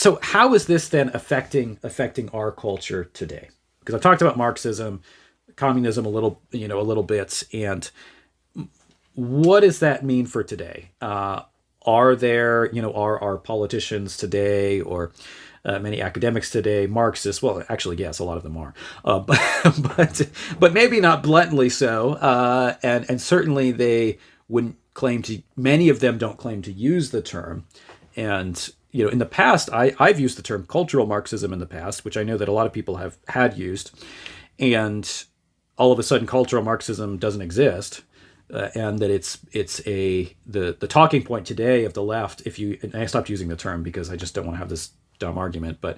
So how is this then affecting our culture today? Because I've talked about Marxism, communism a little bit, and what does that mean for today? Are there, are our politicians today, or many academics today, Marxists? Well, actually, yes, a lot of them are, but, but maybe not bluntly so, and certainly they wouldn't claim to. Many of them don't claim to use the term, and in the past, I've used the term cultural Marxism in the past, which I know that a lot of people have had used, and all of a sudden, cultural Marxism doesn't exist. And that the talking point today of the left. And I stopped using the term because I just don't want to have this dumb argument, but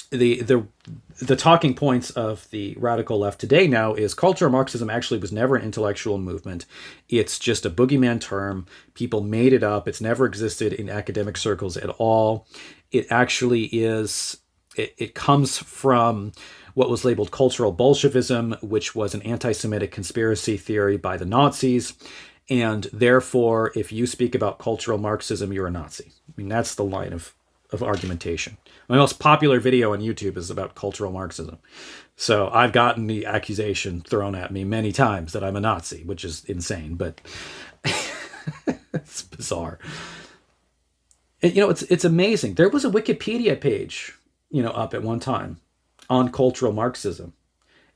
the talking points of the radical left today now is cultural Marxism actually was never an intellectual movement. It's just a boogeyman term. People made it up. It's never existed in academic circles at all. It actually is. It comes from what was labeled cultural Bolshevism, which was an anti-Semitic conspiracy theory by the Nazis. And therefore, if you speak about cultural Marxism, you're a Nazi. I mean, that's the line of argumentation. My most popular video on YouTube is about cultural Marxism. So I've gotten the accusation thrown at me many times that I'm a Nazi, which is insane, but it's bizarre. And, it's amazing. There was a Wikipedia page, up at one time on cultural Marxism.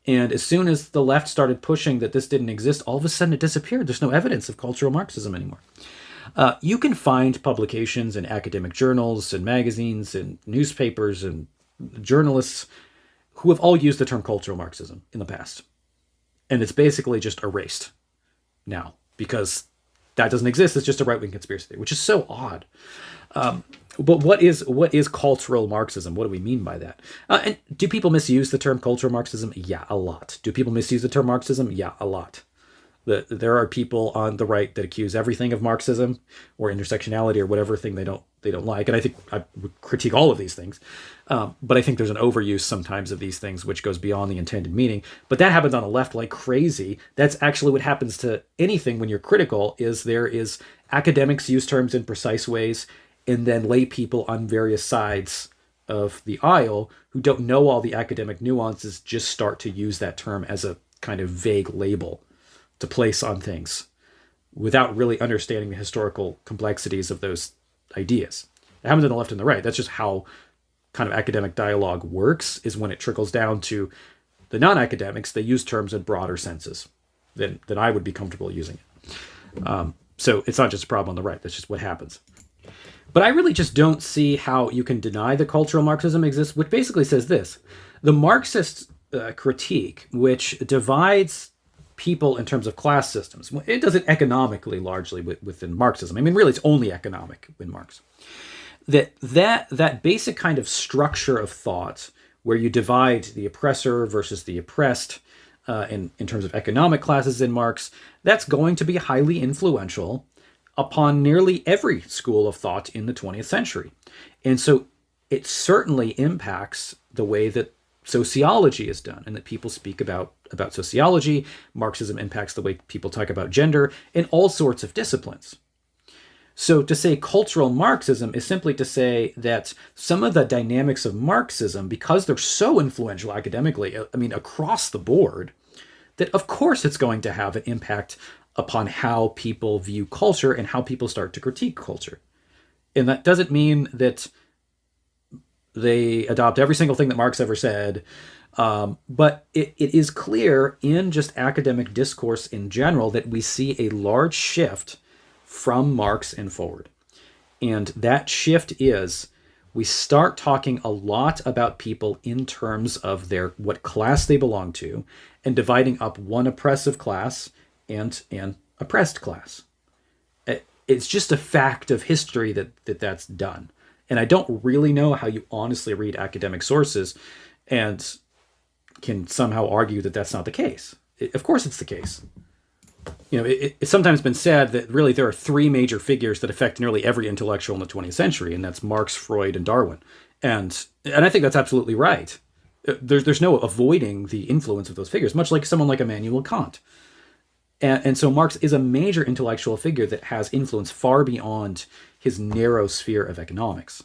And as soon as the left started pushing that this didn't exist, all of a sudden it disappeared. There's no evidence of cultural Marxism anymore. You can find publications in academic journals and magazines and newspapers and journalists who have all used the term cultural Marxism in the past. And it's basically just erased now because that doesn't exist. It's just a right-wing conspiracy theory, which is so odd. But what is cultural Marxism? What do we mean by that? And do people misuse the term cultural Marxism? Yeah, a lot. Do people misuse the term Marxism? Yeah, a lot. There are people on the right that accuse everything of Marxism or intersectionality or whatever thing they don't like. And I think I would critique all of these things. But I think there's an overuse sometimes of these things, which goes beyond the intended meaning. But that happens on the left like crazy. That's actually what happens to anything when you're critical, is there is academics use terms in precise ways, and then lay people on various sides of the aisle who don't know all the academic nuances just start to use that term as a kind of vague label to place on things without really understanding the historical complexities of those ideas. It happens on the left and the right. That's just how kind of academic dialogue works, is when it trickles down to the non-academics, they use terms in broader senses than I would be comfortable using it. So it's not just a problem on the right. That's just what happens. But I really just don't see how you can deny that cultural Marxism exists, which basically says this. The Marxist critique, which divides people in terms of class systems, it does it economically largely within Marxism. I mean, really, it's only economic in Marx. That basic kind of structure of thought where you divide the oppressor versus the oppressed in terms of economic classes in Marx, that's going to be highly influential upon nearly every school of thought in the 20th century. And so it certainly impacts the way that sociology is done and that people speak about sociology. Marxism impacts the way people talk about gender in all sorts of disciplines. So to say cultural Marxism is simply to say that some of the dynamics of Marxism, because they're so influential academically, I mean, across the board, that of course it's going to have an impact upon how people view culture and how people start to critique culture. And that doesn't mean that they adopt every single thing that Marx ever said, but it is clear in just academic discourse in general that we see a large shift from Marx and forward. And that shift is we start talking a lot about people in terms of what class they belong to, and dividing up one oppressive class and an oppressed class. It's just a fact of history that's done. And I don't really know how you honestly read academic sources and can somehow argue that that's not the case. Of course it's the case. It's sometimes been said that really there are three major figures that affect nearly every intellectual in the 20th century, and that's Marx, Freud, and Darwin. And I think that's absolutely right. There's no avoiding the influence of those figures, much like someone like Immanuel Kant. And so Marx is a major intellectual figure that has influence far beyond his narrow sphere of economics.